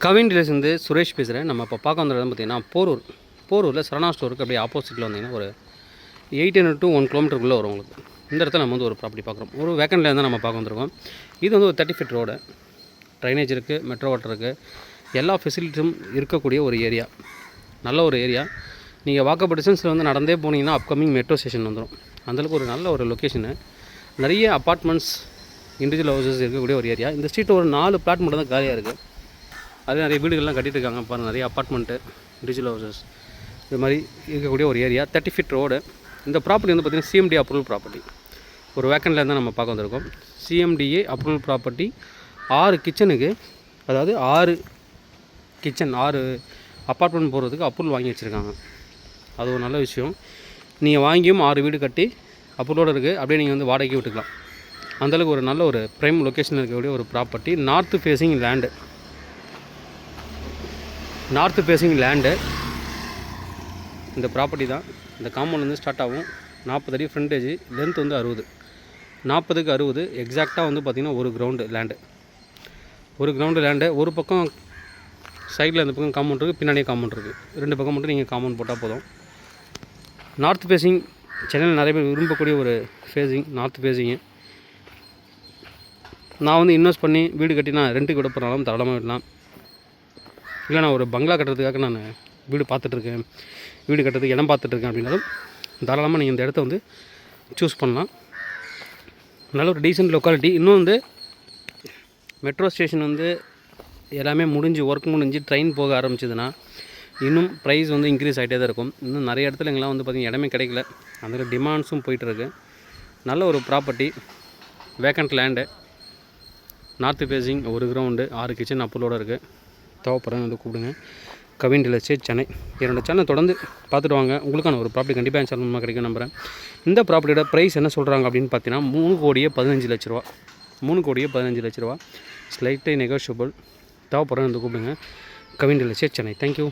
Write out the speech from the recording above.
கவின் டீலர்ஸ்லேருந்து சுரேஷ் பேசுகிறேன். நம்ம இப்போ பார்க்க வந்த இடம் பார்த்திங்கன்னா போரூரில் சரணா ஸ்டோருக்கு அப்படியே ஆப்போசிட்டில் வந்தீங்கன்னா ஒரு 800 to 1 கிலோமீட்டருக்குள்ளே வரும் உங்களுக்கு. இந்த இடத்துல நம்ம வந்து ஒரு ப்ராப்பர்ட்டி பார்க்குறோம். ஒரு வேக்கண்ட் லேண்ட் தான் நம்ம பார்க்க வந்திருக்கோம். இது வந்து ஒரு 30 feet ரோடு, ட்ரைனேஜ் இருக்குது, மெட்ரோ வாட்டர் இருக்குது, எல்லா ஃபெசிலிட்டியும் இருக்கக்கூடிய ஒரு ஏரியா. நல்ல ஒரு ஏரியா. நீங்கள் வாக்கப் டிஸ்டன்ஸில் வந்து நடந்தே போனீங்கன்னா அப்கமிங் மெட்ரோ ஸ்டேஷன் வந்துடும். அந்தளவுக்கு ஒரு நல்ல ஒரு லொக்கேஷனு. நிறைய அப்பார்ட்மெண்ட்ஸ், இண்டிவிஜுவல் ஹவுசஸ் இருக்கக்கூடிய ஒரு ஏரியா. இந்த ஸ்ட்ரீட் ஒரு 4 பிளாட் மட்டும் தான் காலியாக இருக்குது. அதே நிறைய வீடுகள்லாம் கட்டிகிட்டு இருக்காங்க. பாருங்கள், நிறைய அப்பார்ட்மெண்ட்டு, இண்டிவிஜுவல் ஹவுசஸ் இது மாதிரி இருக்கக்கூடிய ஒரு ஏரியா. 30 feet road. இந்த ப்ராப்பர்ட்டி வந்து பார்த்திங்கன்னா சிஎம்டி அப்ரூவல் ப்ராப்பர்ட்டி. ஒரு வேக்கண்ட்லேருந்து தான் நம்ம பார்க்க வந்திருக்கோம். CMDA approval property. 6 கிச்சனுக்கு, அதாவது 6 கிச்சன், 6 அப்பார்ட்மெண்ட் போகிறதுக்கு அப்ரூவல் வாங்கி வச்சுருக்காங்க. அது ஒரு நல்ல விஷயம். நீங்கள் வாங்கியும் 6 வீடு கட்டி அப்ரூவோடு இருக்குது. அப்படியே நீங்கள் வந்து வாடகைக்கு விட்டுக்கலாம். அந்தளவுக்கு ஒரு நல்ல ஒரு ப்ரைம் லொக்கேஷன் இருக்கக்கூடிய ஒரு ப்ராப்பர்ட்டி. நார்த்து ஃபேஸிங் லேண்டு இந்த ப்ராப்பர்ட்டி தான். இந்த காம்பவுண்ட்லேருந்து ஸ்டார்ட் ஆகும். 40 அடி ஃப்ரண்டேஜ், லென்த் வந்து 60, 40க்கு 60 எக்ஸாக்டாக வந்து பார்த்திங்கன்னா ஒரு கிரவுண்டு லேண்டு. ஒரு பக்கம் சைடில் இந்த பக்கம் காம்பவுண்ட் இருக்குது, பின்னாடியே காம்பவுண்ட் இருக்குது. 2 பக்கம் மட்டும் நீங்கள் காம்பவுண்ட் போட்டால் போதும். நார்த் ஃபேஸிங், சென்னையில் நிறைய பேர் விரும்பக்கூடிய ஒரு ஃபேஸிங், நார்த் ஃபேஸிங்கு. நான் வந்து இன்வெஸ்ட் பண்ணி வீடு கட்டி நான் ரெண்ட்டுக்கு விட போகிறாலும் தாராளமாக விடலாம். இல்லை நான் ஒரு பங்களா கட்டுறதுக்காக நான் வீடு கட்டுறதுக்கு இடம் பார்த்துட்ருக்கேன் அப்படின்னாலும் தாராளமாக நீங்கள் இந்த இடத்த வந்து சூஸ் பண்ணலாம். நல்ல ஒரு டீசென்ட் லொக்காலிட்டி. இன்னும் வந்து மெட்ரோ ஸ்டேஷன் வந்து எல்லாமே ஒர்க் முடிஞ்சு ட்ரெயின் போக ஆரம்பிச்சதுன்னா இன்னும் ப்ரைஸ் வந்து இன்க்ரீஸ் ஆகிட்டே தான் இருக்கும். இன்னும் நிறைய இடத்துல எங்கெல்லாம் வந்து பார்த்திங்கன்னா இடமே கிடைக்கல. அதில் டிமாண்ட்ஸும் போயிட்டுருக்கு. நல்ல ஒரு property, vacant land, north facing, ஒரு கிரவுண்டு, 6 கிச்சன் அப்ரூவோடு இருக்குது. தேவைப்படுறேன் வந்து கூப்பிடுங்க. கவின் டீலர்ஸ், சென்னை. 2 சேனல் தொடர்ந்து பார்த்துட்டு வாங்க. உங்களுக்கான ஒரு ப்ராப்பர்ட்டி கண்டிப்பாக என் சேனல் கிடைக்கும் நம்புகிறேன். இந்த ப்ராப்பர்ட்டியோட ப்ரைஸ் என்ன சொல்கிறாங்க அப்படின்னு பார்த்தீங்கன்னா 3,15 லட்ச ரூபா. 3,15 லட்ச ரூபா. Slightly negotiable. தேவைப்படுறேன் வந்து கூப்பிடுங்க. கவின் டீலர்ஸ், சென்னை. தேங்க்யூ.